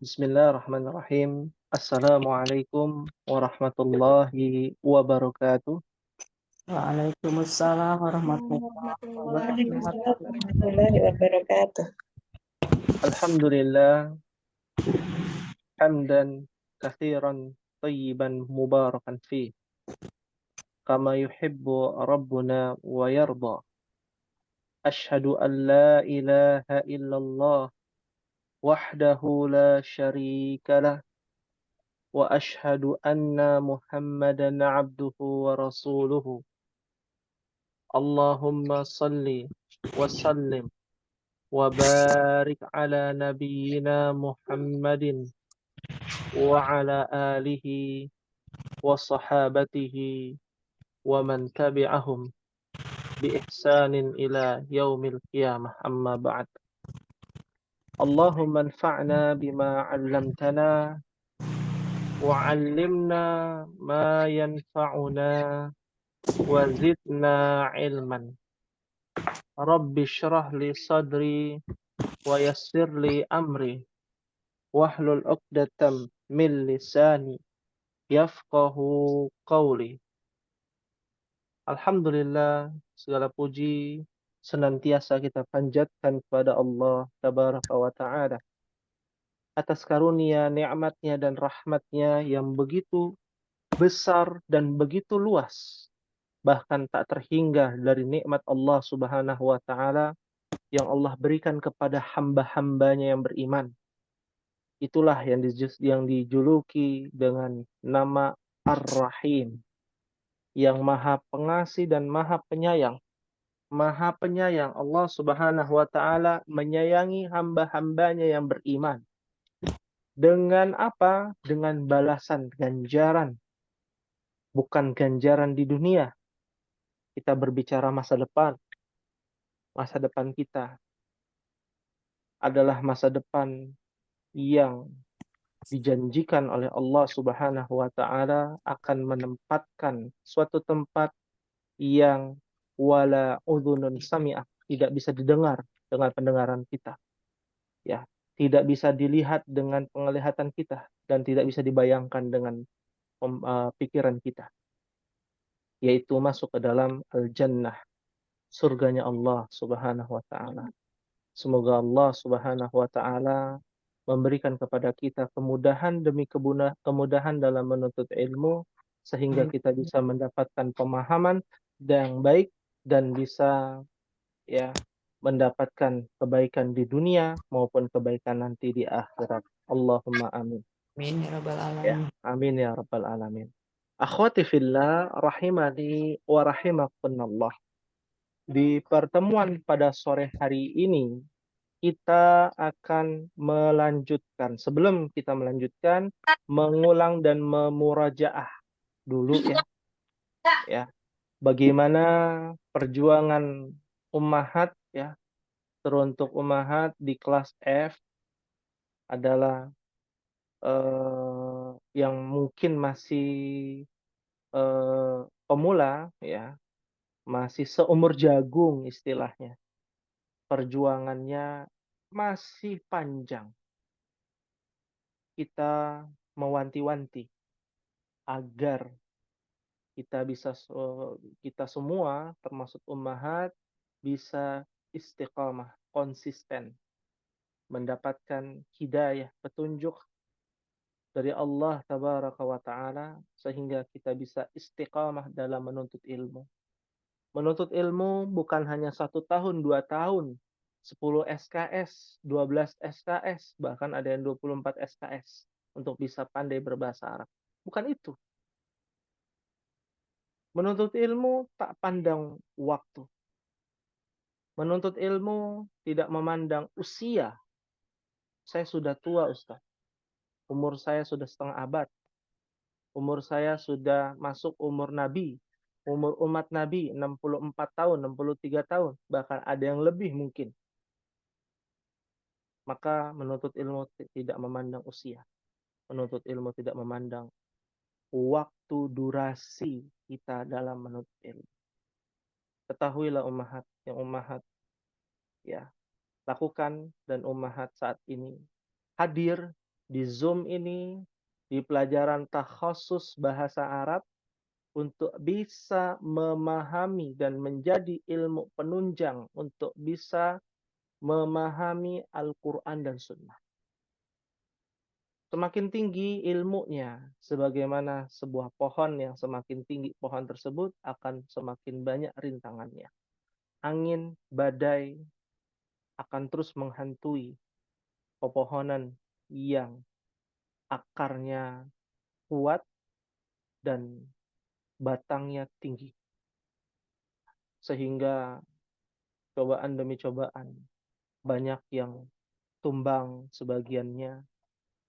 Bismillahirrahmanirrahim. Assalamualaikum warahmatullahi wabarakatuh. Waalaikumsalam warahmatullahi Waalaikumsalam wabarakatuh. warahmatullahi wabarakatuh. Alhamdulillah, hamdan kathiran tayyiban mubarakan fi, kama yuhibbu rabbuna wa yarda. Ashhadu an la ilaha illallah wahdahu la sharika lah, wa ashhadu anna Muhammadan abduhu wa rasuluhu. Allahumma salli wa sallim وبارك على نبينا محمد وعلى آله وصحابته ومن تبعهم بإحسان إلى يوم القيامة أما بعد اللهم انفعنا بما علمتنا وعلمنا ما ينفعنا وزدنا علما رب اشرح لي صدري ويسر لي أمري واحلل عقدة من لساني yafqahu qawli. Alhamdulillah, segala puji senantiasa kita panjatkan kepada Allah Tabaraka wa Ta'ala atas karunia, nikmatnya dan rahmatnya yang begitu besar dan begitu luas, bahkan tak terhingga dari nikmat Allah Subhanahu wa Ta'ala yang Allah berikan kepada hamba-hambanya yang beriman. Itulah yang dijuluki dengan nama Ar-Rahim, yang maha pengasih dan maha penyayang. Maha penyayang Allah Subhanahu wa Ta'ala menyayangi hamba-hambanya yang beriman. Dengan apa? Dengan balasan ganjaran. Bukan ganjaran di dunia. Kita berbicara masa depan. Masa depan kita adalah masa depan yang dijanjikan oleh Allah Subhanahu wa Ta'ala akan menempatkan suatu tempat yang wala udhunun sami'ah, tidak bisa didengar dengan pendengaran kita, ya, tidak bisa dilihat dengan penglihatan kita, dan tidak bisa dibayangkan dengan pikiran kita, yaitu masuk ke dalam al-jannah, surganya Allah Subhanahu wa Ta'ala. Semoga Allah Subhanahu wa Ta'ala memberikan kepada kita kemudahan demi kemudahan dalam menuntut ilmu, sehingga kita bisa mendapatkan pemahaman yang baik dan bisa, ya, mendapatkan kebaikan di dunia maupun kebaikan nanti di akhirat. Allahumma amin. Amin ya rabbal Ya, alamin. amin ya rabbal alamin. Akhwati fillah rahimani wa rahimakumullah. Di pertemuan pada sore hari ini kita akan melanjutkan. Sebelum kita melanjutkan, mengulang dan memurajaah dulu, ya. Ya, bagaimana perjuangan ummahat, ya, teruntuk ummahat di kelas F adalah yang mungkin masih pemula, ya, masih seumur jagung istilahnya. Perjuangannya masih panjang. Kita mewanti-wanti agar kita semua termasuk ummahat bisa istiqamah, konsisten, mendapatkan hidayah, petunjuk dari Allah Tabaraka wa Ta'ala, sehingga kita bisa istiqamah dalam menuntut ilmu. Menuntut ilmu bukan hanya 1 tahun, 2 tahun, 10 SKS, 12 SKS, bahkan ada yang 24 SKS untuk bisa pandai berbahasa Arab. Bukan itu. Menuntut ilmu tak pandang waktu. Menuntut ilmu tidak memandang usia. Saya sudah tua, Ustaz. Umur saya sudah setengah abad. Umur saya sudah masuk umur Nabi. Umur umat Nabi 64 tahun, 63 tahun. Bahkan ada yang lebih mungkin. Maka menuntut ilmu tidak memandang usia. Menuntut ilmu tidak memandang waktu, durasi kita dalam menuntut ilmu. Ketahuilah ummahat, yang ummahat, ya, lakukan, dan ummahat saat ini hadir di Zoom ini, di pelajaran takhasus bahasa Arab, untuk bisa memahami dan menjadi ilmu penunjang untuk bisa memahami Al-Quran dan Sunnah. Semakin tinggi ilmunya, sebagaimana sebuah pohon yang semakin tinggi pohon tersebut akan semakin banyak rintangannya. Angin, badai akan terus menghantui pepohonan yang akarnya kuat dan batangnya tinggi. Sehingga cobaan demi cobaan, banyak yang tumbang sebagiannya,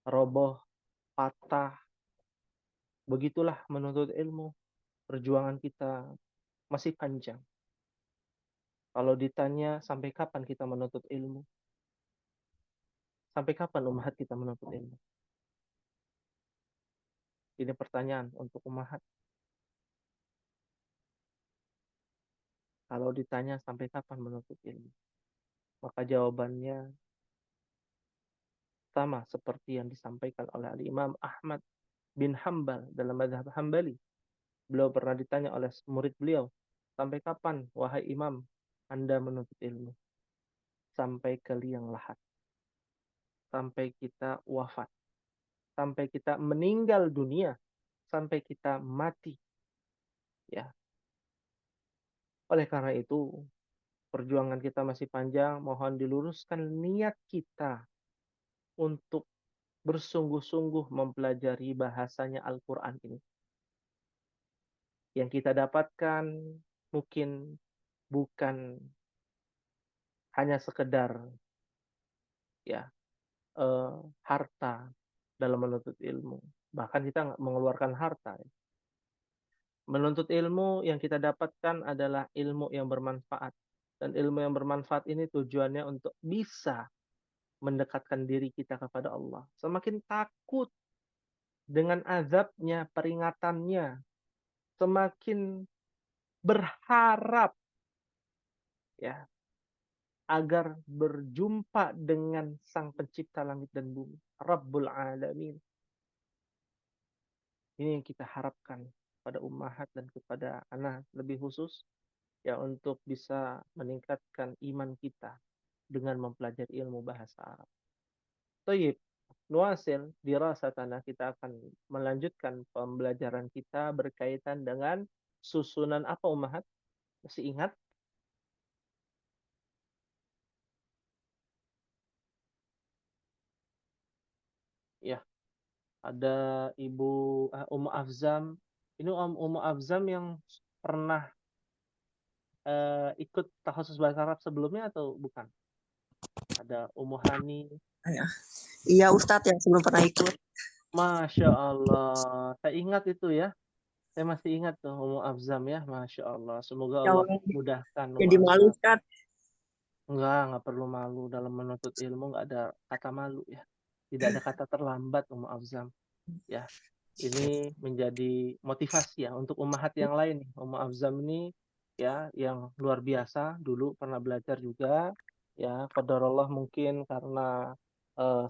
roboh, patah. Begitulah menuntut ilmu. Perjuangan kita masih panjang. Kalau ditanya sampai kapan kita menuntut ilmu? Sampai kapan umat kita menuntut ilmu? Ini pertanyaan untuk umat. Kalau ditanya sampai kapan menuntut ilmu? Maka jawabannya sama seperti yang disampaikan oleh Imam Ahmad bin Hambal dalam mazhab Hambali. Beliau pernah ditanya oleh murid beliau, sampai kapan, wahai imam, Anda menuntut ilmu? Sampai ke liang lahat. Sampai kita wafat. Sampai kita meninggal dunia. Sampai kita mati. Ya. Oleh karena itu, perjuangan kita masih panjang. Mohon diluruskan niat kita untuk bersungguh-sungguh mempelajari bahasanya Al-Quran ini. Yang kita dapatkan mungkin bukan hanya sekedar ya harta dalam menuntut ilmu. Bahkan kita nggak mengeluarkan harta. Menuntut ilmu yang kita dapatkan adalah ilmu yang bermanfaat. Dan ilmu yang bermanfaat ini tujuannya untuk bisa mendekatkan diri kita kepada Allah. Semakin takut dengan azabnya, peringatannya. Semakin berharap ya agar berjumpa dengan Sang Pencipta langit dan bumi, Rabbul Alamin. Ini yang kita harapkan pada ummahat dan kepada anak lebih khusus ya untuk bisa meningkatkan iman kita dengan mempelajari ilmu bahasa Arab. Thayyib, nuasil dirasatana, kita akan melanjutkan pembelajaran kita berkaitan dengan susunan apa ummahat? Masih ingat? Ya, ada Ibu Ummu Afzam. Ini Ummu Afzam yang pernah ikut takhasus bahasa Arab sebelumnya atau bukan? Ada Ummu Hani. Iya Ustadz yang sebelum pernah ikut. Masya Allah. Saya ingat itu ya. Saya masih ingat tuh Ummu Afzam ya. Masya Allah. Semoga Ya Allah Allah, mudahkan Ummu jadi malu Afzam. Ustadz. Nggak perlu malu. Dalam menuntut ilmu nggak ada kata malu ya. Tidak ada kata terlambat Ummu Afzam. Ya. Ini menjadi motivasi ya untuk ummahat yang lain nih. Ummu Afzam ini ya yang luar biasa, dulu pernah belajar juga ya, qadarullah mungkin karena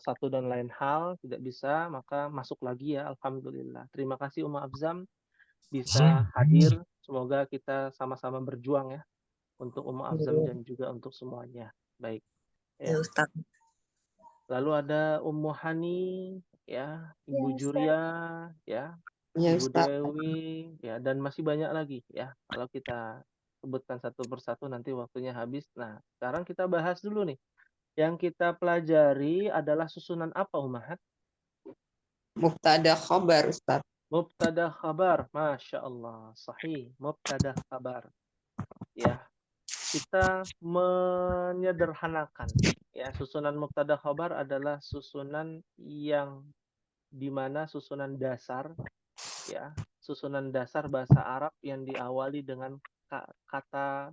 satu dan lain hal tidak bisa, maka masuk lagi ya, alhamdulillah. Terima kasih Ummu Afzam bisa hadir, semoga kita sama-sama berjuang ya untuk Ummu Afzam dan juga untuk semuanya. Baik Ya ya. Ustadz. Lalu ada Ummu Hani ya, Ibu Juria ya, Ya Ibu Ustadz. Dewi, ya, dan masih banyak lagi ya. Kalau kita sebutkan satu persatu nanti waktunya habis. Nah, sekarang kita bahas dulu nih. Yang kita pelajari adalah susunan apa, Umahat? Mubtada khobar Ustadz. Mubtada khabar. Masya Allah. Sahih. Mubtada khabar. Ya, kita menyederhanakan. Ya, susunan mubtada khabar adalah susunan yang dimana susunan dasar ya, susunan dasar bahasa Arab yang diawali dengan kata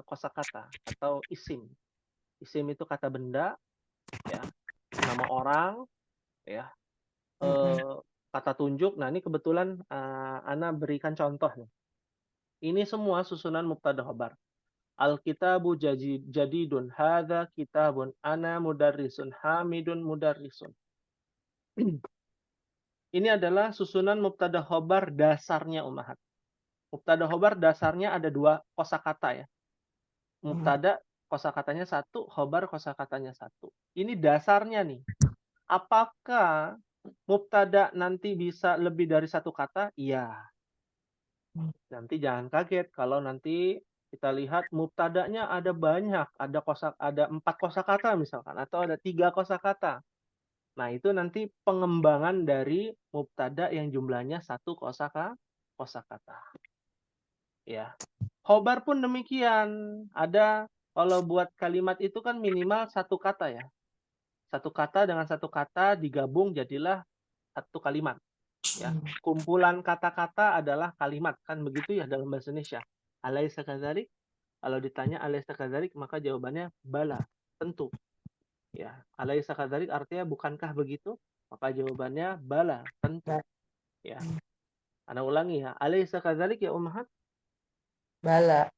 kosakata atau isim. Isim itu kata benda ya, nama orang ya, kata tunjuk. Nah, ini kebetulan Ana berikan contoh nih. Ini semua susunan mubtada khabar. Al-kitabu jadidun, hadza kitabun, ana mudarrisun, hamidun mudarrisun. Ini adalah susunan mubtada khobar dasarnya ummahat. Mubtada khobar dasarnya ada 2 kosakata ya. Mubtada kosakatanya 1, khobar kosakatanya 1. Ini dasarnya nih. Apakah mubtada nanti bisa lebih dari 1 kata? Iya. Nanti jangan kaget kalau nanti kita lihat mubtadanya ada banyak, ada 4 kosakata misalkan atau ada 3 kosakata. Nah, itu nanti pengembangan dari mubtada yang jumlahnya 1 kosakata. Ya. Khobar pun demikian. Ada kalau buat kalimat itu kan minimal 1 kata ya. 1 kata dengan 1 kata digabung jadilah 1 kalimat. Ya, kumpulan kata-kata adalah kalimat, kan begitu ya dalam bahasa Indonesia. Alaisa kadzalik? Kalau ditanya alaisa kadzalik, maka jawabannya bala, tentu. Ya, alaisa kadzalik artinya bukankah begitu? Maka jawabannya bala, tentu. Ya. Ana ulangi ya, alaisa kadzalik ya ummahat? Bala.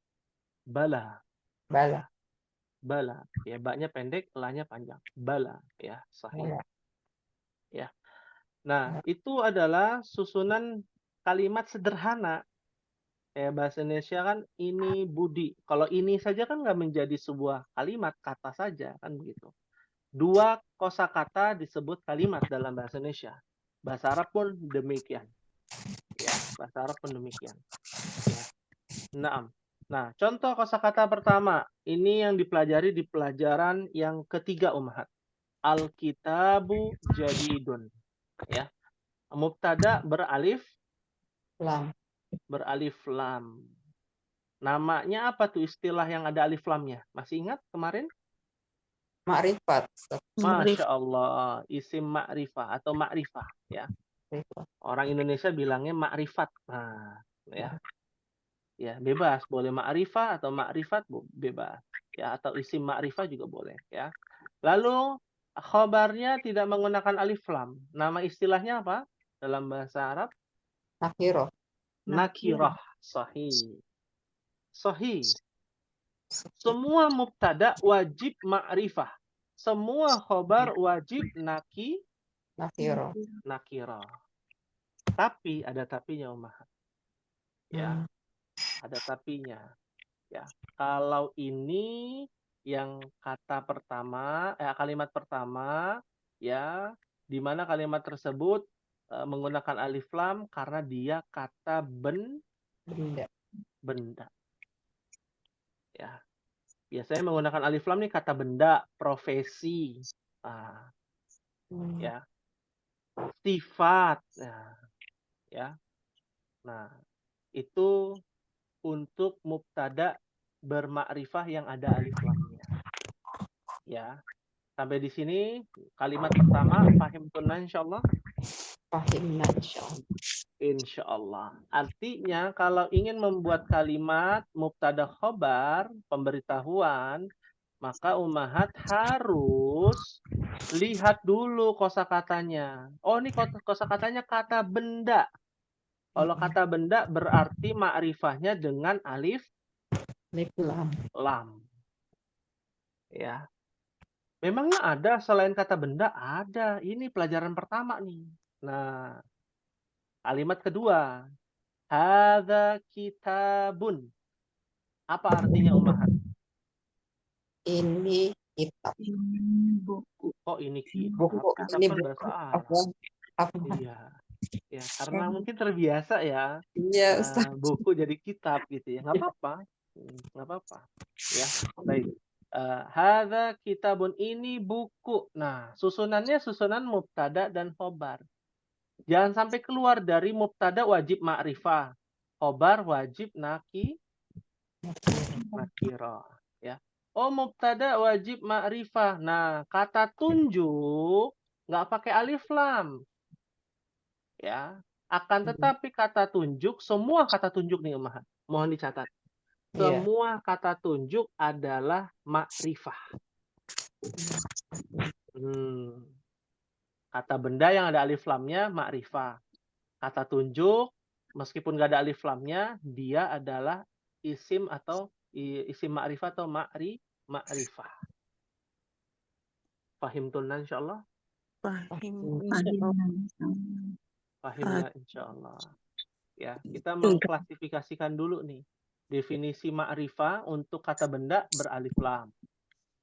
Bala. Bala. Bala. Ya, ba-nya pendek, la-nya panjang. Bala, ya, sahih. Bala. Ya. Nah, itu adalah susunan kalimat sederhana. Ya, bahasa Indonesia kan ini budi. Kalau ini saja kan nggak menjadi sebuah kalimat, kata saja, kan begitu. 2 kosakata disebut kalimat dalam bahasa Indonesia. Bahasa Arab pun demikian. Ya, bahasa Arab pun demikian. Ya. Nah, contoh kosakata pertama. Ini yang dipelajari di pelajaran yang ketiga ummahat. Al-kitabu jadidun. Ya. Mubtada Lam. beralif lam. Namanya apa tuh istilah yang ada alif lamnya? Masih ingat kemarin? Ma'rifat. Ustaz. Masya Allah, isim ma'rifah atau ma'rifah ya. Ma'rifat. Orang Indonesia bilangnya ma'rifat. Nah, ya bebas, boleh ma'rifah atau ma'rifat bebas. Ya, atau isim ma'rifah juga boleh ya. Lalu khobarnya tidak menggunakan alif lam. Nama istilahnya apa dalam bahasa Arab? Nakiro. Nakirah. Sahih. Sahih. Semua mubtada wajib ma'rifah. Semua khobar wajib Nakiro. nakirah. Tapi ada tapinya ummahat. Ya, ada tapinya. Ya. Kalau ini yang kata pertama, kalimat pertama ya, di mana kalimat tersebut menggunakan alif lam karena dia kata Benda. benda. Ya. Biasanya menggunakan alif lam nih kata benda, profesi. Ah, ya. Sifat. Nah, ya. Nah, itu untuk mubtada bermakrifah yang ada alif lamnya. Ya. Sampai di sini kalimat pertama, paham tunna insyaallah? Fahimna insyaallah. Insyaallah. Artinya kalau ingin membuat kalimat mubtada khobar, pemberitahuan, maka ummahat harus lihat dulu kosakatanya. Oh, ini kosakatanya kata benda. Kalau kata benda berarti makrifahnya dengan alif Lam. lam. Ya. Memangnya ada selain kata benda? Ada. Ini pelajaran pertama nih. Nah, kalimat kedua. Hadza kitabun. Apa artinya ummahat? Ini kitab. Buku. Oh, ini kitab. Buku. Kitab Ini kan buku. bahasa Arab. Apa? Iya. Ya, karena mungkin terbiasa ya. Iya, Ustaz. Buku jadi kitab gitu ya. Nggak apa-apa. Nggak apa-apa. Ya, baik. Hadza kitabun, ini buku. Nah, susunannya susunan mubtada dan khobar. Jangan sampai keluar dari mubtada wajib ma'rifah. Khobar wajib nakirah. Ya. Oh, mubtada wajib ma'rifah. Nah, kata tunjuk nggak pakai alif lam. Ya. Akan tetapi kata tunjuk, semua kata tunjuk nih ummahat. Mohon dicatat. Iya. Semua kata tunjuk adalah ma'rifah. Kata benda yang ada alif lamnya ma'rifah. Kata tunjuk, meskipun nggak ada alif lamnya, dia adalah isim atau isim ma'rifah atau ma'rifah. Fahim tunna insyaallah? Pahim. Fahimna insyaallah. Ya, kita mengklasifikasikan dulu nih. Definisi ma'rifah untuk kata benda beralif lam.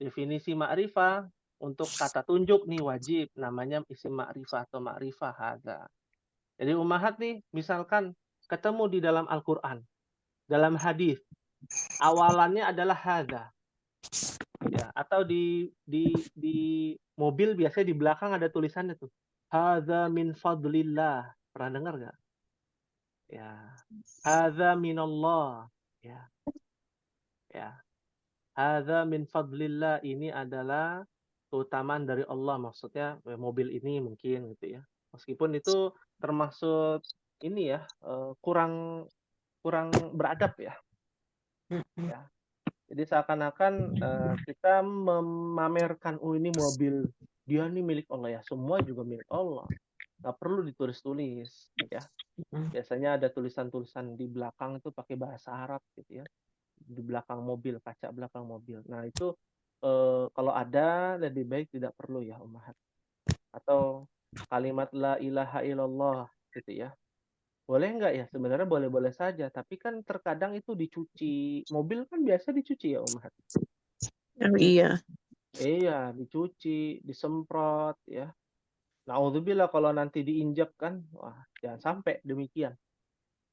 Definisi ma'rifah untuk kata tunjuk nih wajib, namanya isim ma'rifah atau ma'rifah hadza. Jadi ummahat nih, misalkan ketemu di dalam Al-Qur'an, dalam hadis, awalannya adalah hadza. Ya, atau di mobil biasanya di belakang ada tulisannya tuh. Hadza min fadlillah. Pernah dengar nggak? Ya. Hadza minallah. Ya, ya. Hadza min fadlillah, ini adalah keutamaan dari Allah, maksudnya mobil ini mungkin gitu ya. Meskipun itu termasuk ini ya, kurang kurang beradab ya. Ya. Jadi seakan-akan kita memamerkan, oh ini mobil dia nih milik Allah ya, semua juga milik Allah. Nggak perlu ditulis-tulis ya. Biasanya ada tulisan-tulisan di belakang itu pakai bahasa Arab gitu ya. Di belakang mobil, kaca belakang mobil. Nah itu kalau ada lebih baik tidak perlu ya ummahat. Atau kalimat la ilaha illallah gitu ya. Boleh nggak ya? Sebenarnya boleh-boleh saja, tapi kan terkadang itu dicuci. Mobil kan biasa dicuci ya ummahat. Oh iya. Iya, dicuci, disemprot ya. Naudzubillah kalau nanti diinjak kan, wah jangan sampai demikian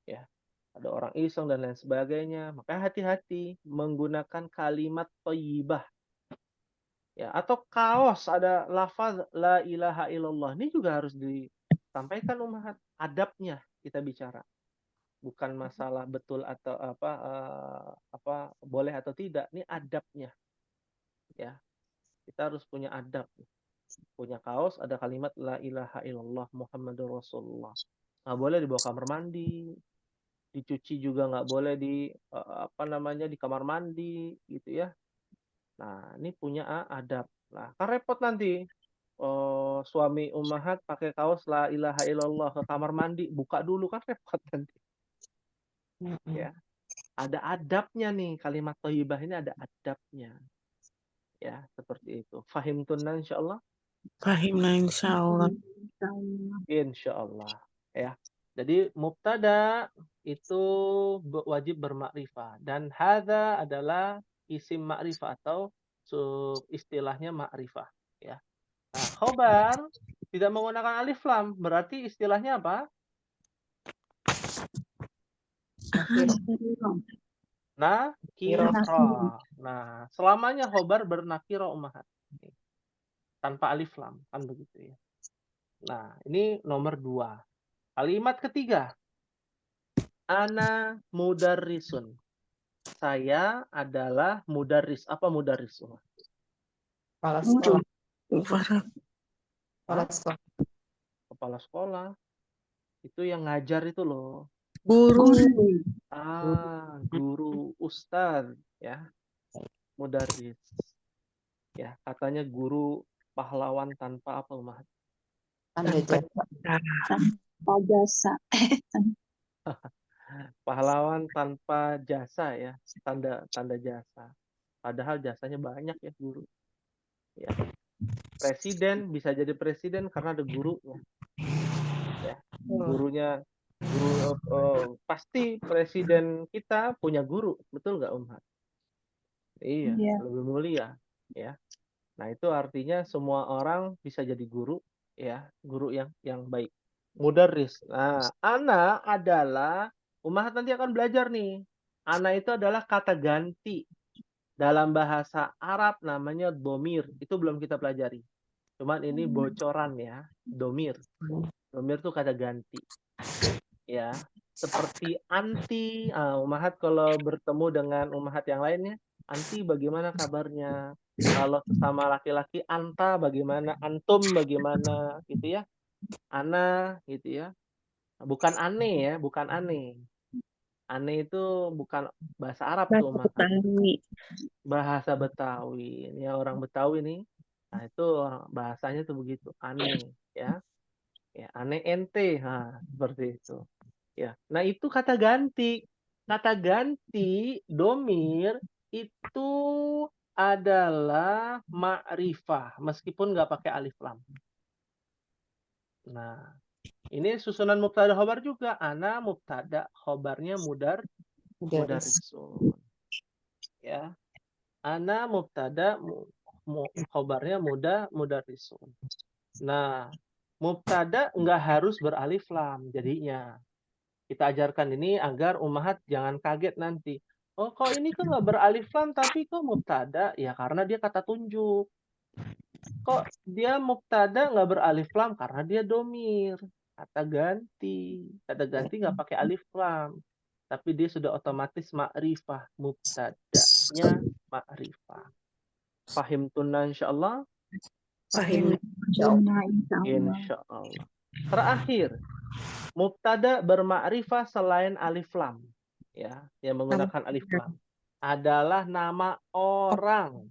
ya. Ada orang iseng dan lain sebagainya. Makanya hati-hati menggunakan kalimat thayyibah ya, atau kaos ada lafaz la ilaha illallah. Ini juga harus disampaikan ummahat, adabnya kita bicara. Bukan masalah betul atau apa boleh atau tidak, ini adabnya ya. Kita harus punya adab. Punya kaos ada kalimat la ilaha illallah Muhammadur Rasulullah. Nggak boleh dibawa kamar mandi, dicuci juga nggak boleh di apa namanya di kamar mandi gitu ya. Nah, ini punya adab. Nah, kan repot nanti. Suami ummahat pakai kaos la ilaha illallah ke kamar mandi, buka dulu kan repot nanti. Ya. Ada adabnya nih, kalimat thayyibah ini ada adabnya. Ya, seperti itu. Fahim tunna insyaallah. Fahimna insyaallah. Insyaallah. Ya. Jadi mubtada itu wajib bermakrifah dan hadza adalah isim makrifah atau istilahnya makrifah ya. Nah, khobar tidak menggunakan alif lam, berarti istilahnya apa? Nakirah. Nah, selamanya khobar bernakirah ummahat. Tanpa alif lam, kan begitu ya. Nah, ini nomor 2. Kalimat ketiga. Ana mudarrisun. Saya adalah mudarris. Apa mudarris? Kepala sekolah. Kepala sekolah. Kepala sekolah. Itu yang ngajar itu loh. Guru. Guru, ustaz ya. Mudarris. Ya, katanya guru pahlawan tanpa apa, Umar? Tanda jasa. Jasa. Pahlawan tanpa jasa ya, tanda jasa. Padahal jasanya banyak ya guru. Ya. Presiden bisa jadi presiden karena ada gurunya. Ya. Gurunya pasti presiden kita punya guru, betul nggak Umar? Iya, lebih mulia ya. Nah, itu artinya semua orang bisa jadi guru ya, guru yang baik. Mudarris. Nah, ana adalah Ummahat nanti akan belajar nih. Ana itu adalah kata ganti. Dalam bahasa Arab namanya domir. Itu belum kita pelajari. Cuman ini bocoran ya. Domir. Domir itu kata ganti. Ya. Seperti anti. Ummahat kalau bertemu dengan ummahat yang lainnya. Anti bagaimana kabarnya? Kalau sesama laki-laki anta bagaimana? Antum bagaimana? Gitu ya. Ana gitu ya. Bukan aneh ya. Bukan aneh. Aneh itu bukan bahasa Arab tuh, bahasa Betawi. Ini orang Betawi nih. Nah, itu bahasanya tuh begitu, aneh ya. Ya, aneh ente. Nah, seperti itu. Ya. Nah, itu kata ganti. Kata ganti domir itu adalah ma'rifah meskipun nggak pakai alif lam. Nah, ini susunan mubtada khobar juga. Ana mubtada, khobarnya Mudaris. mudarisun. Ya. Ana mubtada, khobarnya mudarisun. Nah, mubtada nggak harus beralif lam jadinya. Kita ajarkan ini agar ummahat jangan kaget nanti. Oh, kok ini kok nggak beralif lam tapi kok mubtada? Ya karena dia kata tunjuk. Kok dia mubtada nggak beralif lam? Karena dia domir. Kata ganti. Kata ganti nggak pakai alif lam. Tapi dia sudah otomatis ma'rifah. Mubtadanya ma'rifah. Fahim tunna insyaallah? Fahim. Insyaallah. Insyaallah. Terakhir, mubtada bermakrifah selain alif lam, ya, yang menggunakan alif lam adalah nama orang.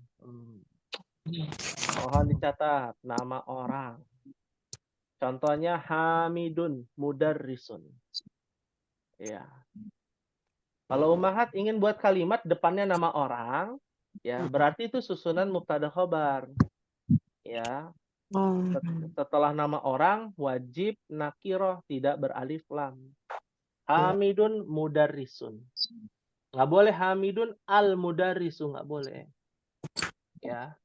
Mohon dicatat nama orang. Contohnya Hamidun Mudarrisun. Ya. Kalau ummahat ingin buat kalimat depannya nama orang, ya, berarti itu susunan mubtada khobar. Ya. Oh. Setelah nama orang wajib nakiroh tidak beralif lam. Hamidun Mudarrisun. Nggak boleh Hamidun al-Mudarrisu, nggak boleh. Ya.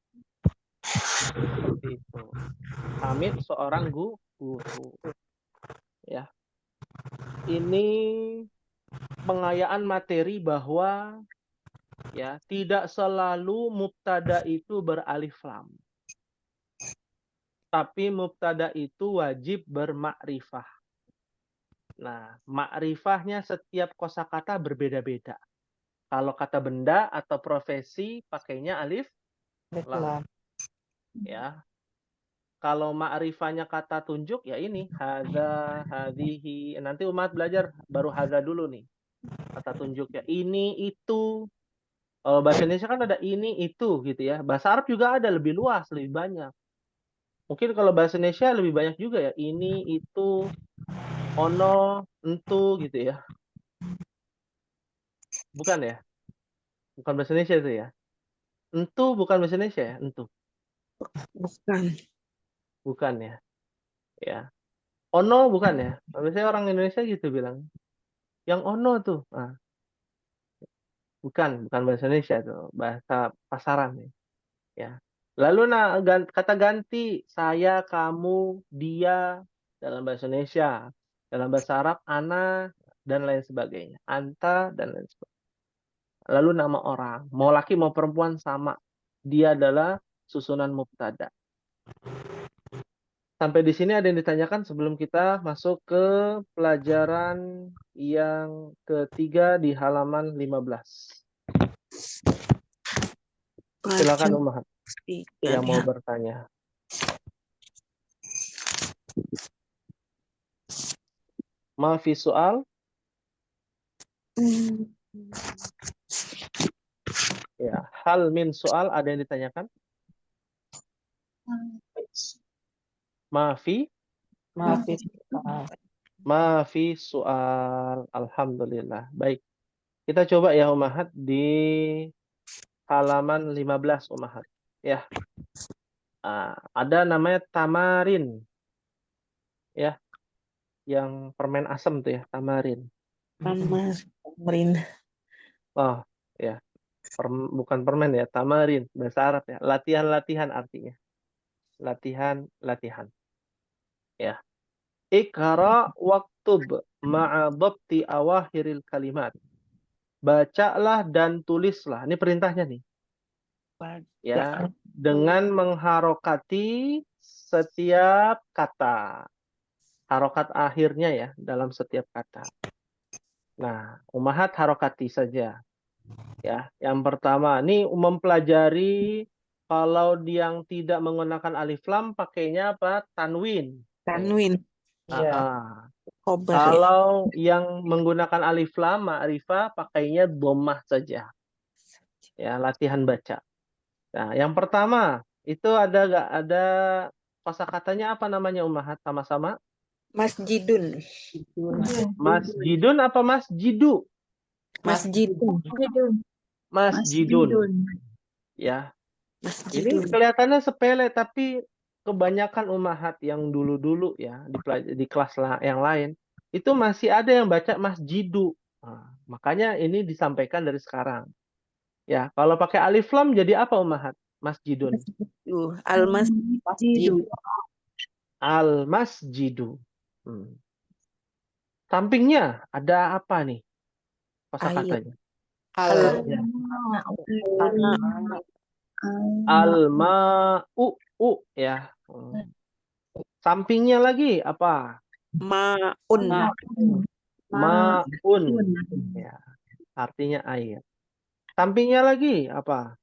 Seperti itu. Hamid seorang guru. Ya. Ini pengayaan materi bahwa ya tidak selalu mubtada itu beralif lam. Tapi mubtada itu wajib bermakrifah. Nah, makrifahnya setiap kosakata berbeda-beda. Kalau kata benda atau profesi pakainya alif lam. Ya. Kalau ma'rifahnya kata tunjuk ya ini hadza, hadhihi. Nanti umat belajar baru hadza dulu nih. Kata tunjuk ya ini itu. Bahasa Indonesia kan ada ini itu gitu ya. Bahasa Arab juga ada lebih luas, lebih banyak. Mungkin kalau bahasa Indonesia lebih banyak juga ya. Ini itu ono entu gitu ya. Bukan ya? Bukan bahasa Indonesia itu ya. Entu bukan bahasa Indonesia ya, entu. Bukan. Bukan ya. Ya. Ono bukan ya? Biasanya orang Indonesia gitu bilang. Yang ono tuh. Nah, bukan bahasa Indonesia tuh, bahasa pasaran nih. Ya. Lalu kata ganti saya, kamu, dia dalam bahasa Indonesia. Dalam bahasa Arab ana dan lain sebagainya. Anta dan lain sebagainya. Lalu nama orang, mau laki mau perempuan sama. Dia adalah susunan mubtada. Sampai di sini ada yang ditanyakan sebelum kita masuk ke pelajaran yang ketiga di halaman 15. Silakan Ummahat yang mau bertanya. Maafi soal? Ya, hal min soal ada yang ditanyakan? Maafi? Maafi soal. Alhamdulillah. Baik. Kita coba ya Ummahat di halaman 15 Ummahat. Ya. Ada namanya tamarin. Ya. Yang permen asam tuh ya, tamarin. Tamarin. Oh, ya. Bukan permen ya, tamarin bahasa Arab ya. Latihan-latihan artinya. Latihan. Ya. Iqra waktub ma'a dhabti awakhiril kalimat. Bacalah dan tulislah. Ini perintahnya nih. Ya, dengan mengharokati setiap kata. Harokat akhirnya ya dalam setiap kata. Nah, ummahat harokati saja. Ya, yang pertama, ini mempelajari kalau yang tidak menggunakan alif lam pakainya apa? Tanwin. Tanwin. Kalau yang menggunakan alif lam ma'rifah pakainya dhammah saja. Ya, latihan baca. Nah, yang pertama itu ada kosakatanya apa namanya ummahat sama-sama? Masjidun. Masjidun apa masjidu? Masjidun. Ya. Ini kelihatannya sepele tapi kebanyakan ummahat yang dulu-dulu ya di kelas yang lain itu masih ada yang baca masjidu. Nah, makanya ini disampaikan dari sekarang. Ya, kalau pakai alif lam jadi apa ummahat? Masjidun. Al-masjid. Masjid. Al masjidu. Hmm. Sampingnya ada apa nih Air. kosakatanya? Al. Ya. Al- Al ma'u ya. Sampingnya lagi apa? Ma'un. Ma'un. Ya, artinya air. Sampingnya lagi apa?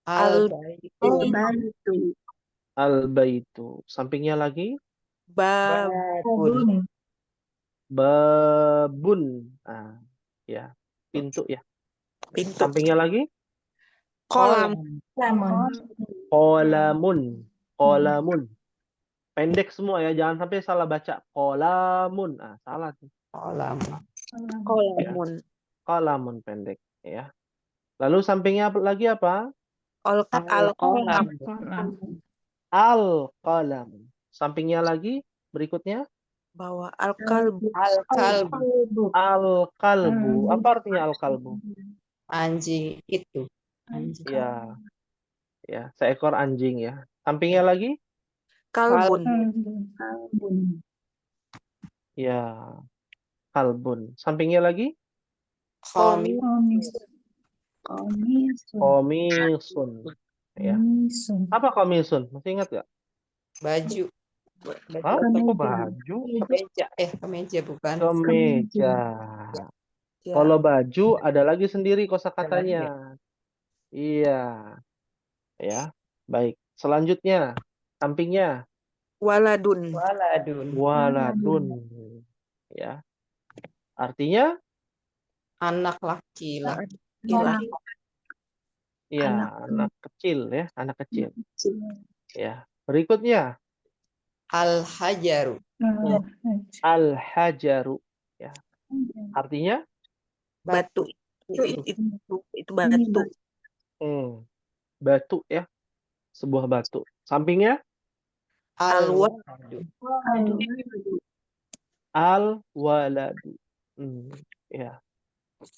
Al-baitu. Al-baitu. Al-baitu. Sampingnya lagi Babun. babun. Nah, ya, pintu ya. Pintu. Sampingnya lagi Kolam. qolamun. Qolamun. Pendek semua ya, jangan sampai salah baca. Qolamun. Ah, salah tuh. Kolamun. Qolamun pendek ya. Lalu sampingnya lagi apa? Al-qalam. Al-qalam. Sampingnya lagi berikutnya Bawa al-qalbu. al-qalbu. Apa artinya al-qalbu? Anjing itu. Anjing. Ya, ya, seekor anjing ya. Sampingnya lagi? Kalbun. Ya, kalbun. Sampingnya lagi? Komisun. Ya. Apa komisun? Masih ingat gak? Baju. Hah? Kok baju? Kemeja. Kemeja bukan. Kemeja. Ya. Kalau baju ada lagi sendiri kosakatanya. Iya. Ya. Baik. Selanjutnya, sampingnya Waladun. waladun. Ya. Artinya? Anak laki-laki. Iya, anak kecil ya, anak kecil. Ya. Berikutnya, Al-hajaru. al-hajaru. Ya. Artinya? Batu. Itu batu. Batu ya. Sebuah batu. Sampingnya? Al-waladu. Al-waladu. Ya.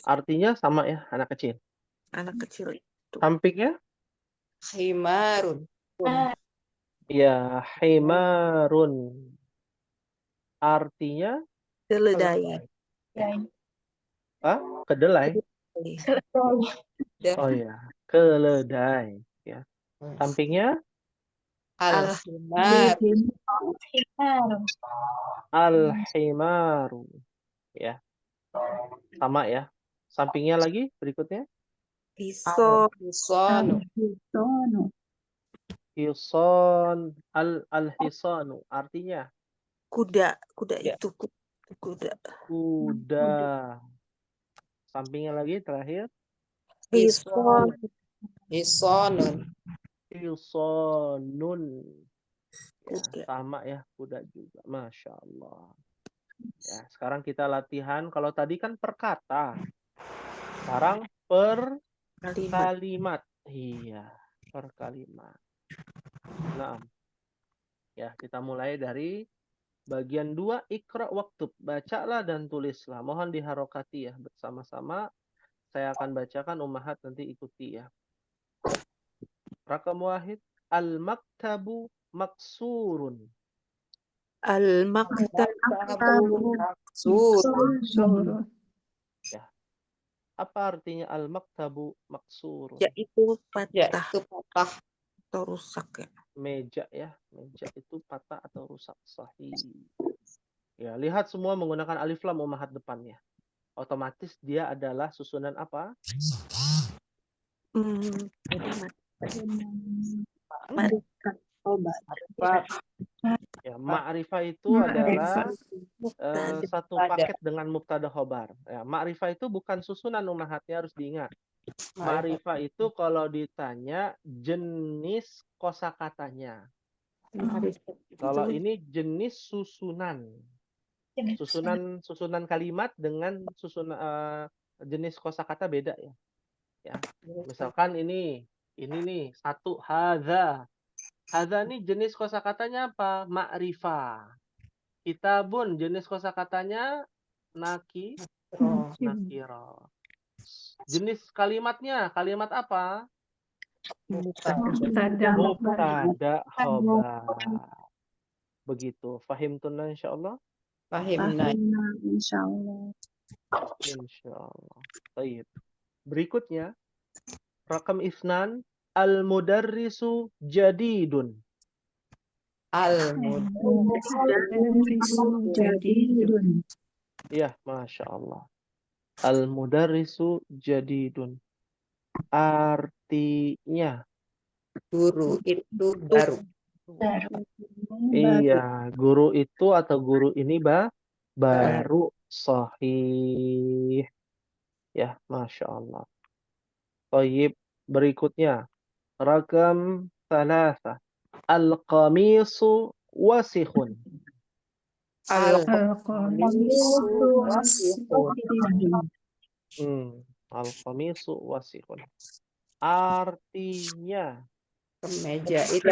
Artinya sama ya, anak kecil. Anak kecil itu. Sampingnya? Himarun. Ya, himarun. Artinya? Keledai. Kedelai. Oh ya, keledai. Ya. Sampingnya? Al-himaru. Al-himaru. Ya. Sama ya. Sampingnya lagi berikutnya? Al-hisanu. Hison. Al-hisanu. Artinya? Kuda. Kuda itu. Kuda. Kuda. Sampingnya lagi terakhir? Hisonun. Hilsonun. Ya, Kuda. sama ya, kuda juga. Masya Allah. Ya, sekarang kita latihan. Kalau tadi kan per kata. Sekarang per kalimat. Iya, per kalimat. Nah, ya kita mulai dari bagian 2, Iqra waktub. Bacalah dan tulislah. Mohon diharokati ya bersama-sama. Saya akan bacakan, ummahat nanti ikuti ya. Rakam wahid. Al-maktabu maksurun. Al-maktabu Maksurun. Ya. Apa artinya al-maktabu maksurun? yaitu patah Yaitu patah. atau rusak ya. Meja ya. Meja itu patah atau rusak. Sahih. Ya, lihat semua menggunakan alif lam ummahat depannya. Otomatis dia adalah susunan apa? Ya, ma'rifah itu adalah satu paket dengan mubtada khobar. Ya, ma'rifah itu bukan susunan ummahatnya, harus diingat. Ma'rifah itu kalau ditanya jenis kosakatanya. Kalau ini jenis susunan. Susunan kalimat dengan susunan jenis kosakata beda ya. Ya. Misalkan ini nih satu hadza. Hadza ini jenis kosakatanya apa? Ma'rifah. Kitabun jenis kosakatanya nakirah. Jenis kalimatnya, kalimat apa? Mubtada khobar. Begitu. Fahimtuna insyaallah? Fahimna. insyaallah. Insyaallah. Baik. Berikutnya, rakam isnan al-mudarrisu jadidun. Jadidun. Iya, Masya Allah. Al-mudarrisu jadidun. Artinya, Guru itu baru. iya, guru itu atau guru ini baru sahih. Ya, Masya Allah. Baik, berikutnya. Rakam salasa. Al-qamisu wasikhun. Al-qamisu wasikhun. Artinya, Kemeja itu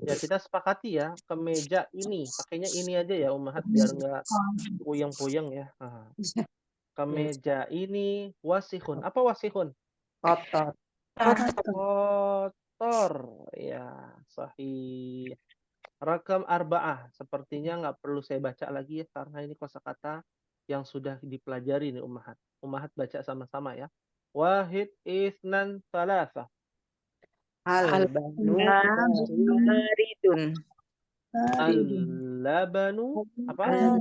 ya kita sepakati ya, kemeja ini. Pakainya ini aja ya, Ummahat, biar nggak puyeng-puyeng ya. Nah, kemeja ini wasikhun. Apa wasikhun? kotor. Kotor. Ya, sahih. Rakam arba'ah. Sepertinya nggak perlu saya baca lagi ya, karena ini kosakata yang sudah dipelajari nih Ummahat. Ummahat baca sama-sama ya. Wahid, isnan, salasa. Al-banu baridun. Al-labanu apa?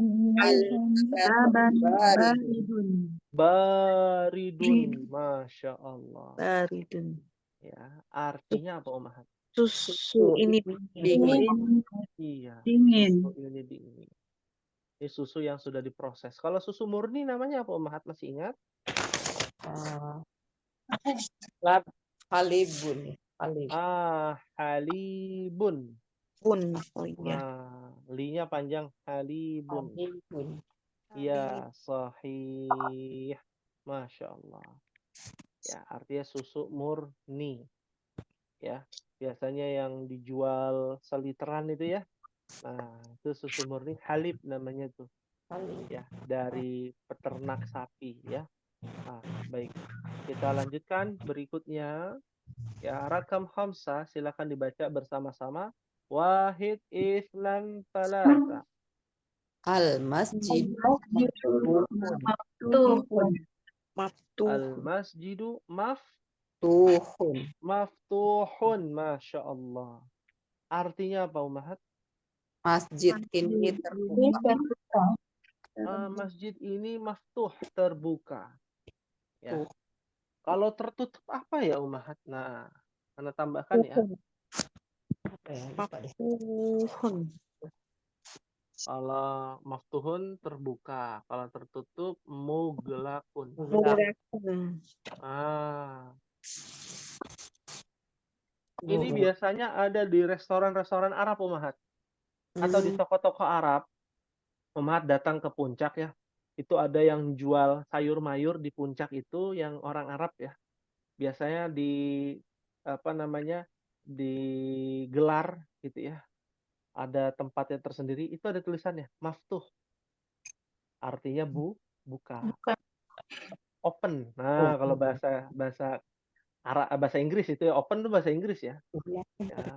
Baridun. Masya Allah. Baridun. Ya, artinya apa Ummahat? Susu ini dingin. Iya. Dingin. Susu ini dingin. Ini susu yang sudah diproses. Kalau susu murni namanya apa Ummahat, masih ingat? Halibun. Halib. Halibun. pun. Oh iya. Linya panjang, halibun. Halibun. Ya, sahih. Masya Allah. Ya, artinya susu murni. Ya, biasanya yang dijual seliteran itu ya. Nah, itu susu murni, halib namanya tuh. Ya, dari peternak sapi ya. Baik. Kita lanjutkan berikutnya. Ya, rakam khamsah silakan dibaca bersama-sama. Wahid, isnan, talata. Al-masjid Al-masjidu tuhun. maftuhun. Masya Allah. Artinya apa Ummahat? Masjid ini terbuka. Masjid ini maftuh, terbuka. Ya. Kalau tertutup apa ya Ummahat? Nah, Anda tambahkan ya. Kalau maftuhun terbuka, kalau tertutup muglakun. Ini biasanya ada di restoran-restoran Arab Ummahat, atau di toko-toko Arab. Ummahat datang ke puncak ya. Itu ada yang jual sayur mayur di puncak itu yang orang Arab ya. Biasanya digelar gitu ya. Ada tempatnya tersendiri, itu ada tulisannya maftuh. Artinya buka. Open. Nah, kalau bahasa Inggris itu ya, open itu bahasa Inggris ya.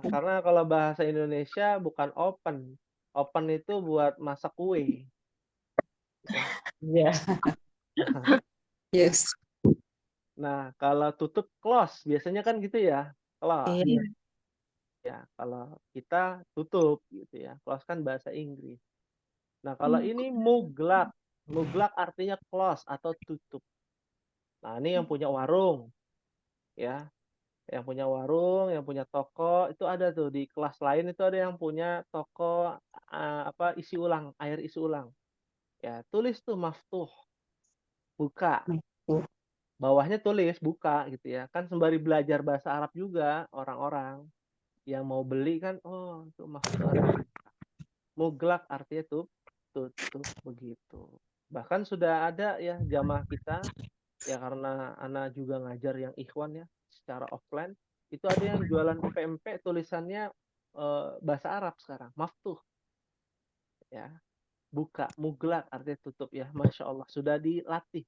Karena kalau bahasa Indonesia bukan open. Open itu buat masak kue. Ya. Yes. Nah, kalau tutup close, biasanya kan gitu ya. Close. Iya. Ya, kalau kita tutup gitu ya. Close kan bahasa Inggris. Nah, kalau ini muglak. Muglak artinya close atau tutup. Nah, ini yang punya warung. Ya. Yang punya warung, yang punya toko, itu ada tuh di kelas lain, itu ada yang punya toko isi ulang, air isi ulang. Ya, tulis tuh maftuh. Buka. Bawahnya tulis buka gitu ya. Kan sembari belajar bahasa Arab juga orang-orang yang mau beli kan, oh itu maftuh artinya buka. Muglak artinya tutup begitu. Bahkan sudah ada ya jamaah kita ya, karena Ana juga ngajar yang ikhwan ya secara offline. Itu ada yang jualan pempek tulisannya bahasa Arab sekarang, maftuh ya. Buka, muglak artinya tutup ya. Masya Allah, sudah dilatih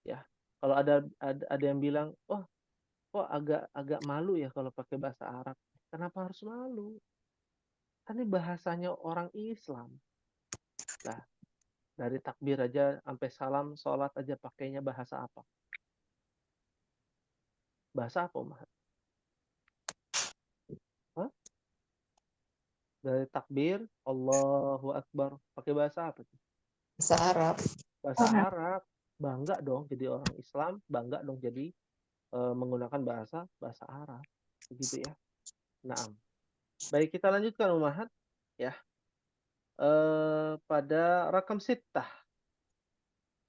ya. Kalau ada yang bilang, "Oh, kok agak malu ya kalau pakai bahasa Arab." Kenapa harus malu? Kan ini bahasanya orang Islam. Nah, dari takbir aja sampai salam, sholat aja pakainya bahasa apa? Bahasa apa, Umar? Hah? Dari takbir, Allahu Akbar, pakai bahasa apa tuh? Bahasa Arab. Bahasa Arab. Bangga dong jadi orang Islam, bangga dong jadi menggunakan bahasa Arab. Begitu ya. Naam. Baik, kita lanjutkan Umahat ya. Pada rakam sittah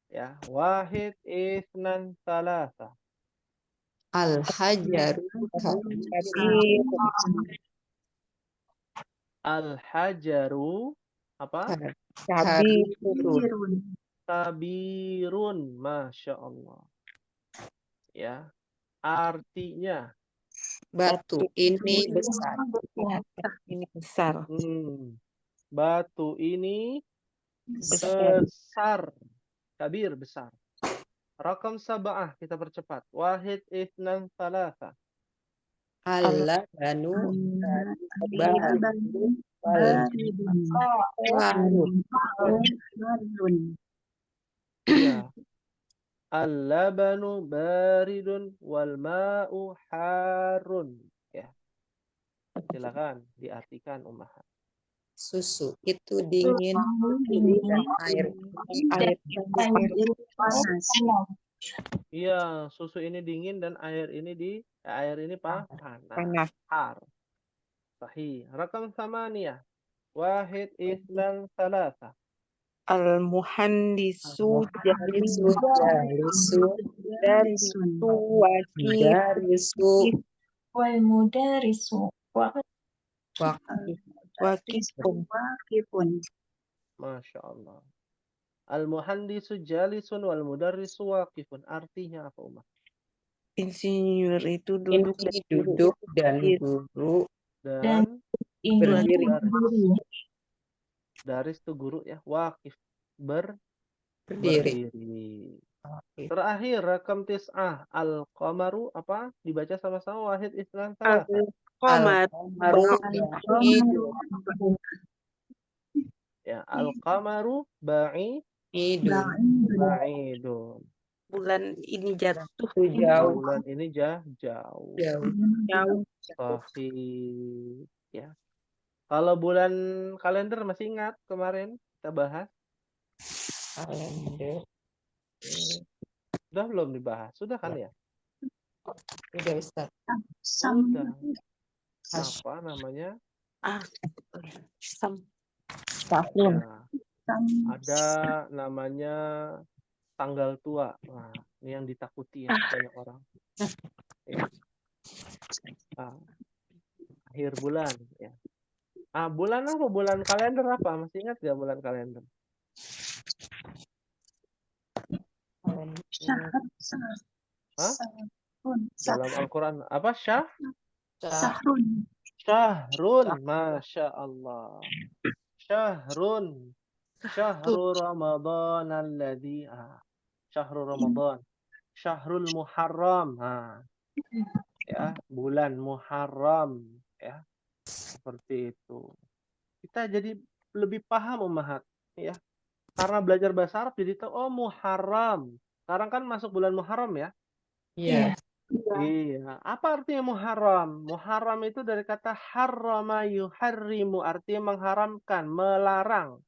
ya. Wahid, isnan, talata. Al-hajaru Al-hajaru apa? kabirun. Kabirun. Masya Allah. Ya. Artinya Batu ini besar. Ini besar. batu ini Besar. besar. Kabir besar. Rakam sab'ah kita percepat. Wahid, isnan, talata. Al-labanu Ya. Al-labanu baridun wal ma'u harun. Ya. Silakan diartikan Ummahat. Susu itu dingin dan air panas. Iya, susu ini dingin dan air ini panas. Panas. Har. Sahih. Rakam samaniyah. Wahid, isnan, talata. Al-muhandisu jalisu wakif darisu Wal mudarisu wakifun. Masya Allah. Al-muhandisu jalisun wal mudarrisu waqifun. Artinya apa, Umar? Insinyur itu ini duduk dan guru Dan berdiri. Daris itu guru ya. Waqif. Berdiri. Berdiri. Terakhir rakam tis'ah. Al-qamaru apa? Dibaca sama-sama. Wahid, isnan, talata. Al-qamaru Ya, al-qamaru ba'idun. bulan ini jatuh Jauh. Bulan ini jauh. jauh. Sahih. Ya. Kalau bulan kalender masih ingat kemarin kita bahas? Kalender. Sudah belum dibahas? Sudah kan ya? Udah Ustaz. Sudah. Apa namanya? Tahun. Ya, ada namanya tanggal tua. Nah, ini yang ditakuti ya banyak orang. Ya. Akhir bulan ya. Bulan apa? Bulan kalender apa? Masih ingat nggak bulan kalender? Hah? Dalam Al-Quran apa? Sahrun. Syahrun. Masya Allah. Syahrun. Syahru Ramadan alladhi. Syahrul Ramadan. Syahrul Muharram. Ya, bulan Muharram ya. Seperti itu. Kita jadi lebih paham Ummahat ya. Karena belajar bahasa Arab jadi tahu Muharram. Sekarang kan masuk bulan Muharram ya? Iya. Iya. Apa artinya Muharram? Muharram itu dari kata harrama yuharrimu, artinya mengharamkan, melarang.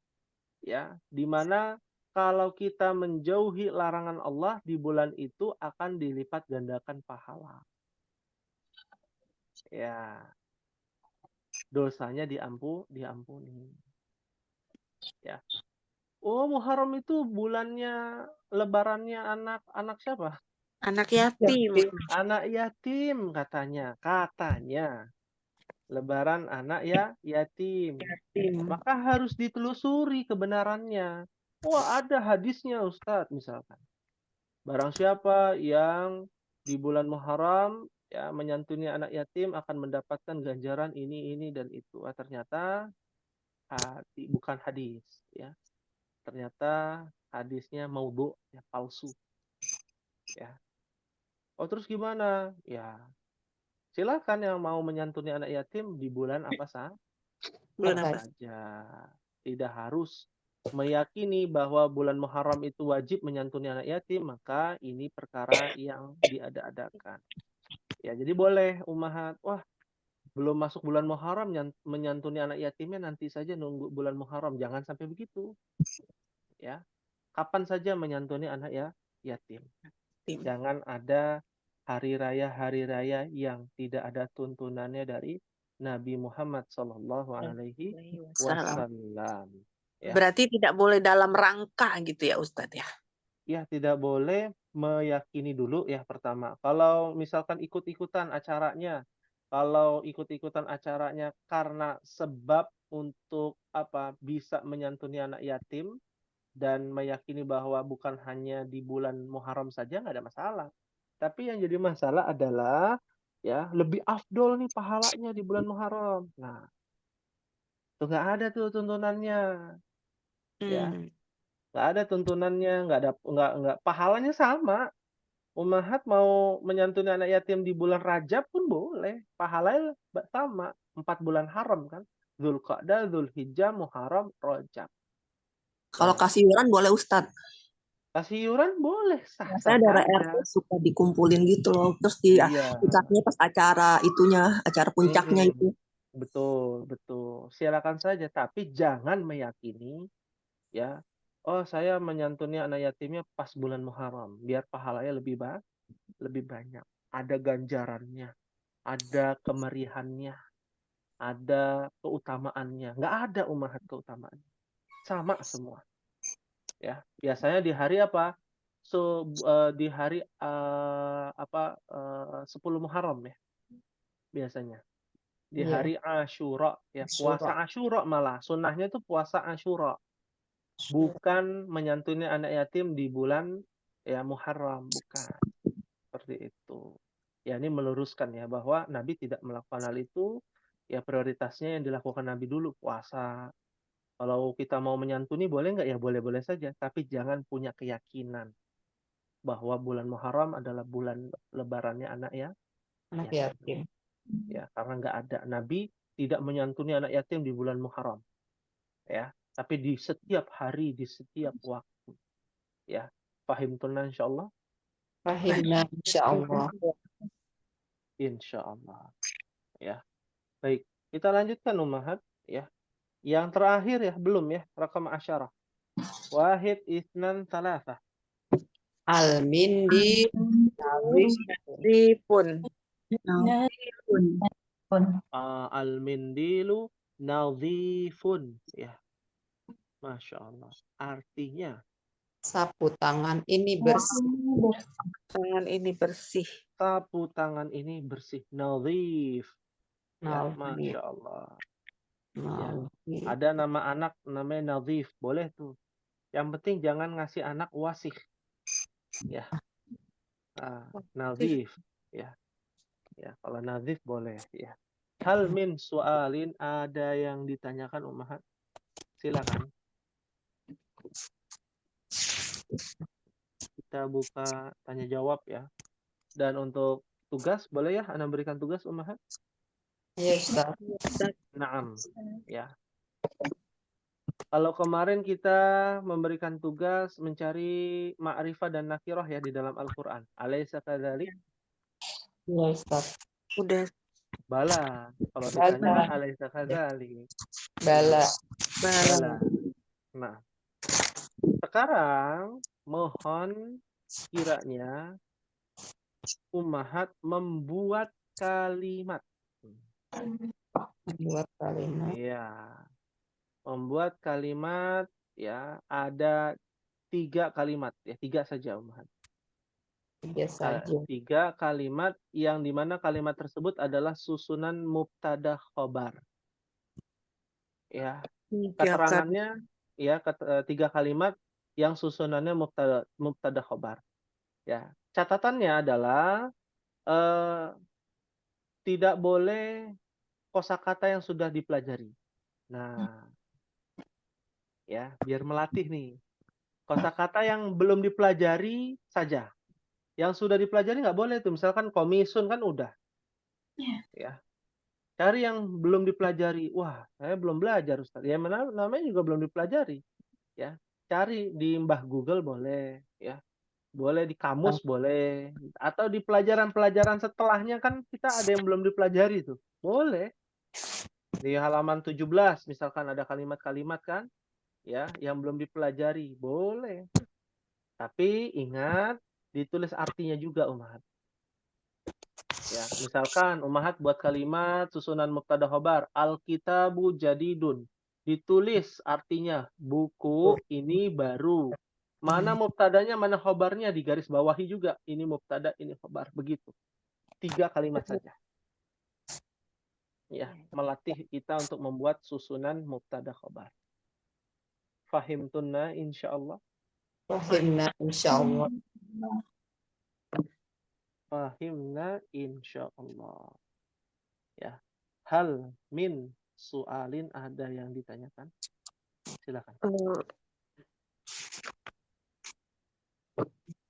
Ya, dimana kalau kita menjauhi larangan Allah di bulan itu akan dilipat gandakan pahala. Ya. Dosanya diampuni. Ya. Muharram itu bulannya lebarannya anak siapa? Anak yatim. Anak yatim katanya. Lebaran anak yatim. Maka harus ditelusuri kebenarannya. Ada hadisnya Ustadz misalkan. Barang siapa yang di bulan Muharram ya menyantuni anak yatim akan mendapatkan ganjaran ini dan itu. Ternyata bukan hadis, ya. Ternyata hadisnya maudhu, ya, palsu, ya. Oh, terus gimana? Ya, silakan yang mau menyantuni anak yatim di bulan apa Bulan Apa? apa? saja. Tidak harus meyakini bahwa bulan Muharram itu wajib menyantuni anak yatim, maka ini perkara yang diada-adakan. Ya, jadi boleh ummahat, wah, belum masuk bulan Muharram menyantuni anak yatimnya nanti saja nunggu bulan Muharram. Jangan sampai begitu. Ya. Kapan saja menyantuni anak yatim. Tim. Jangan ada hari raya yang tidak ada tuntunannya dari Nabi Muhammad Sallallahu Alaihi Salam. Wasallam. Ya. Berarti tidak boleh dalam rangka gitu ya Ustadz ya. Ya, tidak boleh meyakini dulu ya pertama. Kalau misalkan ikut-ikutan acaranya, karena sebab untuk bisa menyantuni anak yatim dan meyakini bahwa bukan hanya di bulan Muharram saja, nggak ada masalah. Tapi yang jadi masalah adalah ya lebih afdol nih pahalanya di bulan Muharram. Nah, itu nggak ada tuh tuntunannya, ya. Nggak ada tuntunannya, nggak pahalanya sama. Ummahat mau menyantuni anak yatim di bulan Rajab pun boleh, pahalanya sama. 4 bulan haram kan, Dzulqa'dah, Dzulhijjah, Muharram, Rajab. Kalau Nah, kasih iuran boleh Ustadz. kasih iuran boleh, Saya sah-sah daerah aja. RT suka dikumpulin gitu loh. Terus Iya. dikasihnya pas acara puncaknya Mm-mm. itu. Betul. Silakan saja, tapi jangan meyakini ya. Oh, saya menyantuni anak yatimnya pas bulan Muharram, biar pahalanya lebih banyak. Ada ganjarannya, ada kemerihannya, ada keutamaannya. Nggak ada ummahat keutamaan. Sama semua. Ya, biasanya di hari apa? Di hari 10 Muharram ya, biasanya. Di Iya. hari Asyura ya, Asyura. puasa Asyura malah. Sunnahnya itu puasa Asyura. Bukan menyantuni anak yatim di bulan ya Muharram, bukan. Seperti itu. Ya, ini meluruskan ya bahwa Nabi tidak melakukan hal itu. Ya, prioritasnya yang dilakukan Nabi dulu puasa. Kalau kita mau menyantuni boleh nggak? Ya boleh-boleh saja, tapi jangan punya keyakinan bahwa bulan Muharram adalah bulan lebarannya anak Anak yatim. yatim. Ya, karena nggak ada. Nabi tidak menyantuni anak yatim di bulan Muharram. Ya, tapi di setiap hari, di setiap waktu. Ya, paham tunan insyaallah. Fahimna insyaallah. Insyaallah. Ya. Baik, kita lanjutkan ummahat ya. Yang terakhir ya, belum ya, rakam asyarah. Wahid, isnan, salasah. Al-mindi Dipun. Al-mindilu nadhifun ya. Masya Allah. Artinya sapu tangan ini bersih. Tangan ini bersih. sapu tangan ini bersih, nadhif. Ya, Nadhif. Masya Allah. Ya. Nadhif. Ada nama anak namanya Nadhif, boleh tuh. Yang penting jangan ngasih anak wasih. Ya. Nadhif. Ya. Ya, kalau Nadhif boleh ya. Hal min su'alin, ada yang ditanyakan ummahat? Silakan. Kita buka tanya jawab ya. Dan untuk tugas boleh ya Anda berikan tugas ummahat? Ya Ustaz. Naam. Ya. Kalau kemarin kita memberikan tugas mencari ma'rifah dan nakirah ya di dalam Al-Qur'an. Alaysa kadzalik? Ya Ustaz. Udah. Bala. Kalau Bala. ditanya alaysa kadzalik? Bala. Bala. Nah. Sekarang mohon kiranya ummahat membuat kalimat. Membuat kalimat. Iya. Membuat kalimat ya, ada 3 kalimat ya, 3 saja ummahat. 3 saja. 3 kalimat yang dimana kalimat tersebut adalah susunan mubtada khobar. Ya, keterangannya ya 3 kalimat yang susunannya mubtada khobar. Ya, catatannya adalah tidak boleh kosakata yang sudah dipelajari. Nah, ya, biar melatih nih. Kosakata yang belum dipelajari saja. Yang sudah dipelajari nggak boleh tuh. Misalkan komisun kan udah. Ya. Cari yang belum dipelajari. Wah, saya belum belajar, Ustaz. Ya, namanya juga belum dipelajari. Ya, cari di Mbah Google boleh. Ya, boleh di kamus boleh. Atau di pelajaran-pelajaran setelahnya kan kita ada yang belum dipelajari tuh. Boleh. Di halaman 17 misalkan ada kalimat-kalimat kan, ya, yang belum dipelajari. Boleh. Tapi ingat, ditulis artinya juga, Umahat. Ya, misalkan Umahat buat kalimat susunan mubtada khobar, Alkitabu jadidun. Ditulis artinya, buku ini baru. Mana mubtadanya, mana khobarnya, di garis bawahi juga. Ini mubtada, ini khobar. Begitu. 3 kalimat saja. Ya, melatih kita untuk membuat susunan mubtada khobar. Fahimtunna insyaallah. Fahimna insyaallah. Fahimna insyaallah. Ya. Hal min sualin, ada yang ditanyakan? Silakan.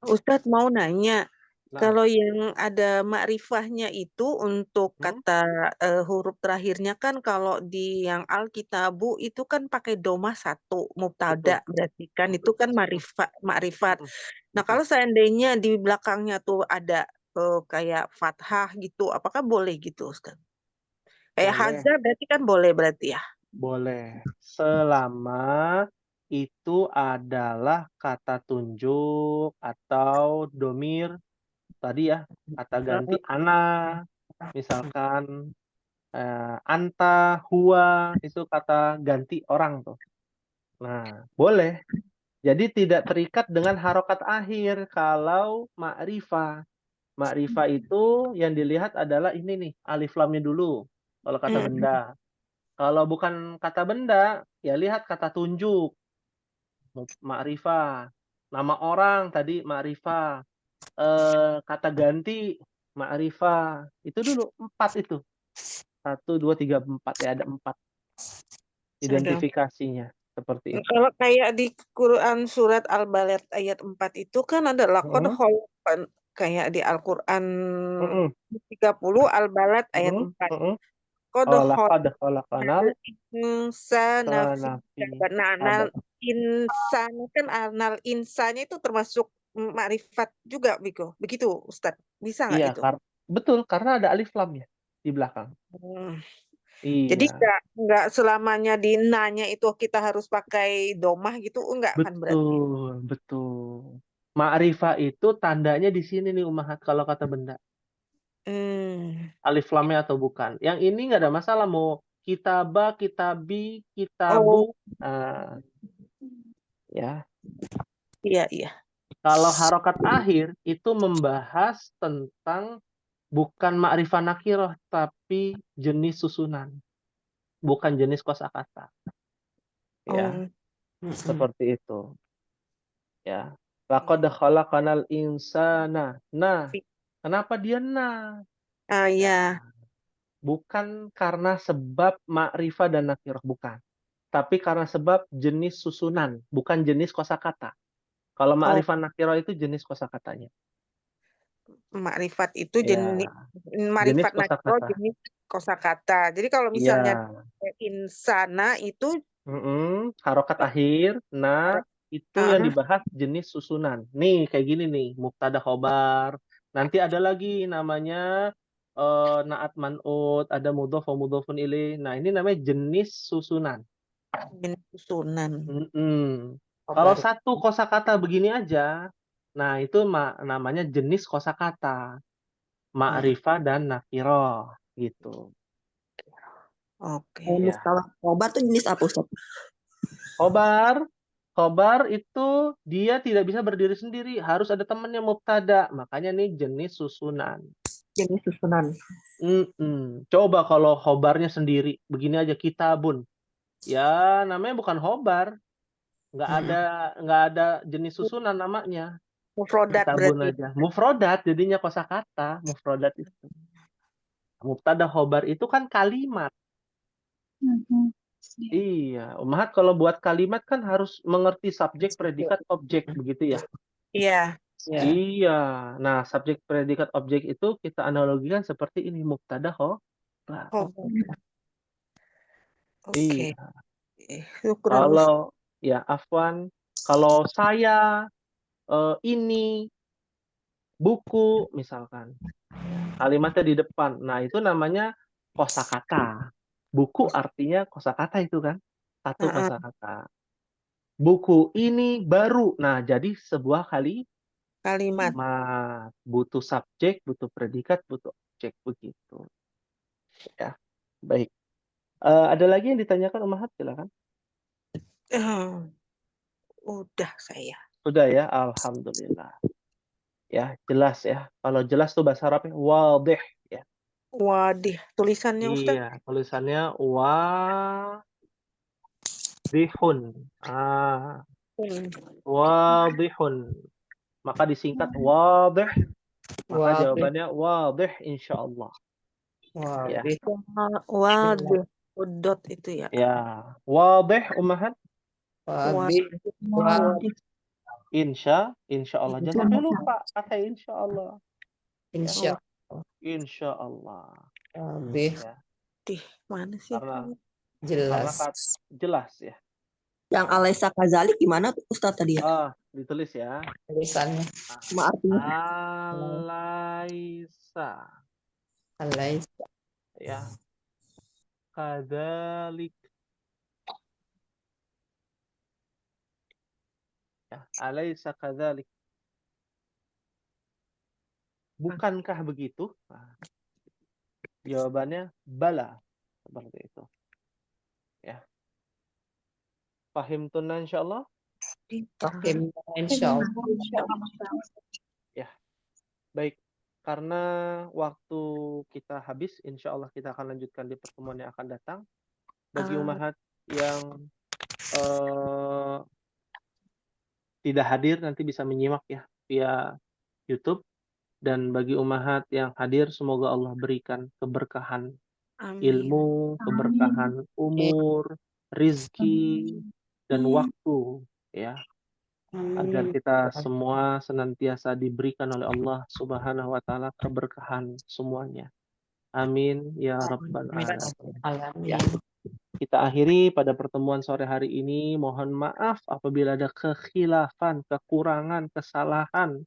Ustadz mau nanya, Nah, kalau yang ada makrifahnya itu untuk kata huruf terakhirnya kan kalau di yang Alkitabu itu kan pakai domah 1 mubtada, berarti kan itu kan makrifat. Nah, kalau seandainya di belakangnya tuh ada kayak fathah gitu, apakah boleh gitu, Ustaz? Kayak boleh. haza berarti kan boleh berarti ya? Boleh. Selama itu adalah kata tunjuk atau domir tadi ya, kata ganti ana, misalkan anta, huwa, itu kata ganti orang tuh. Nah, boleh. Jadi tidak terikat dengan harokat akhir kalau ma'rifah. Ma'rifah itu yang dilihat adalah ini nih, alif lamnya dulu kalau kata benda. Kalau bukan kata benda, ya lihat kata tunjuk. Ma'rifah. Nama orang tadi ma'rifah. Kata ganti ma'rifah. Itu dulu 4 itu. 1, 2, 3, 4 ya, ada 4 identifikasinya seperti itu. Kalau kayak di Quran surat Al-Balad ayat 4 itu kan ada laqad khalaqan, kayak di Al-Quran 30 Al-Balad ayat 4. Qad Khalaqanal insana fi fi kabad. Nah, insan kan anal insannya itu termasuk makrifat juga, Biko. Begitu, Ustadz. Bisa nggak Iya, itu? betul, karena ada alif lamnya di belakang. Jadi Iya. nggak selamanya di na-nya itu kita harus pakai domah gitu, enggak kan berarti? Betul. Ma'rifah itu tandanya di sini nih Umahat kalau kata benda. Alif lamnya atau bukan. Yang ini nggak ada masalah mau kitaba, kitabi, kitabu. Ya. Iya. Kalau harokat akhir itu membahas tentang bukan ma'rifah nakirah tapi jenis susunan. Bukan jenis kosakata. Ya. Seperti itu. Ya. Laqad khalaqanal insana. Nah, kenapa dia nah? Iya. Bukan karena sebab ma'rifah dan nakirah, bukan. Tapi karena sebab jenis susunan, bukan jenis kosakata. Kalau ma'rifah nakirah itu jenis kosakatanya. Makrifat itu Ya, makrifat jenis nakiro kosakata. jenis kosakata. Jadi kalau misalnya insana itu harokat akhir, nah itu yang dibahas jenis susunan. Nih kayak gini nih, mubtada khobar. Nanti ada lagi namanya naat man'ut, ada mudhof wa mudhofun ilaih. Nah, ini namanya jenis susunan. Jenis susunan. Kalau satu kosakata begini aja, nah itu namanya jenis kosakata. Ma'rifah dan nakirah gitu. Oke. Mustalah khobar itu jenis apa, Ustaz? Khobar itu dia tidak bisa berdiri sendiri, harus ada temannya mubtada. Makanya nih jenis susunan. Jenis susunan. Coba kalau khobarnya sendiri, begini aja kitabun. Ya namanya bukan khobar, nggak ada jenis susunan namanya. Mufrodat Kitabun berarti. aja. Mufrodat jadinya kosakata, mufrodat itu. Mubtada khobar itu kan kalimat. Iya, Ummahat kalau buat kalimat kan harus mengerti subjek, predikat, objek, begitu ya? Iya. Ya. Iya. Nah, subjek, predikat, objek itu kita analogikan seperti ini, mubtada khobar. Oh, oke. Iya. Syukron, Ustaz. Kalau ya afwan, kalau saya ini buku misalkan, kalimatnya di depan. Nah, itu namanya kosakata. Buku artinya kosakata itu kan, satu Heeh. kosakata. Buku ini baru. Nah, jadi sebuah Kalimat. butuh subjek, butuh predikat, butuh objek begitu. Ya, baik. Ada lagi yang ditanyakan Ummahat, silakan. Udah saya. Sudah ya, alhamdulillah. Ya, jelas ya. Kalau jelas tuh bahasa Arabnya wadih ya. Wadih, tulisannya Ustaz. Iya, tulisannya wadihun. Wadihun. Maka disingkat wadih. Maka Wadih. jawabannya wadih insyaallah. Ya. Wadih. Wadih. Dot itu ya. Ya, wadih Ummahat. Wadih. Wadih. Insyaallah. Jangan sampai lupa kata insyaallah. Insya Insyaallah. Wadih. Ya. Mana sih? Karena Jelas. jelas ya. Yang alaisa kazalik gimana tuh Ustaz tadi ya? Ditulis ya. Tulisannya. Cuma artinya. Alaisa. Alaisa. Ya. Kadzalik. Ya, alaisa kadzalik. Bukankah begitu? Nah, jawabannya bala. Seperti itu. Ya. Fahim tunna insyaallah? Fahim insyaallah. Ya. Baik. Karena waktu kita habis, insyaallah kita akan lanjutkan di pertemuan yang akan datang. Bagi Ummahat yang tidak hadir nanti bisa menyimak ya via YouTube. Dan bagi Ummahat yang hadir, semoga Allah berikan keberkahan ilmu, keberkahan umur, rizki, dan waktu ya, agar kita semua senantiasa diberikan oleh Allah Subhanahu wa taala keberkahan semuanya. Amin ya rabbal alamin. Ya. Kita akhiri pada pertemuan sore hari ini. Mohon maaf apabila ada kekhilafan, kekurangan, kesalahan.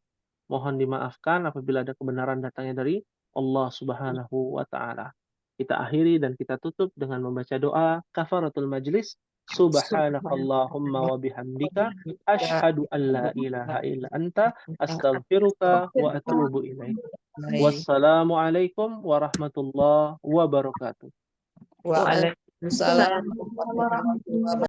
Mohon dimaafkan apabila ada kebenaran datangnya dari Allah Subhanahu wa taala. Kita akhiri dan kita tutup dengan membaca doa kafaratul majlis. Subhanakallahumma wa bihamdika asyhadu an la ilaha illa anta astaghfiruka wa atubu ilaik. Wassalamualaikum warahmatullahi wabarakatuh. Waalaikumsalam warahmatullahi wabarakatuh.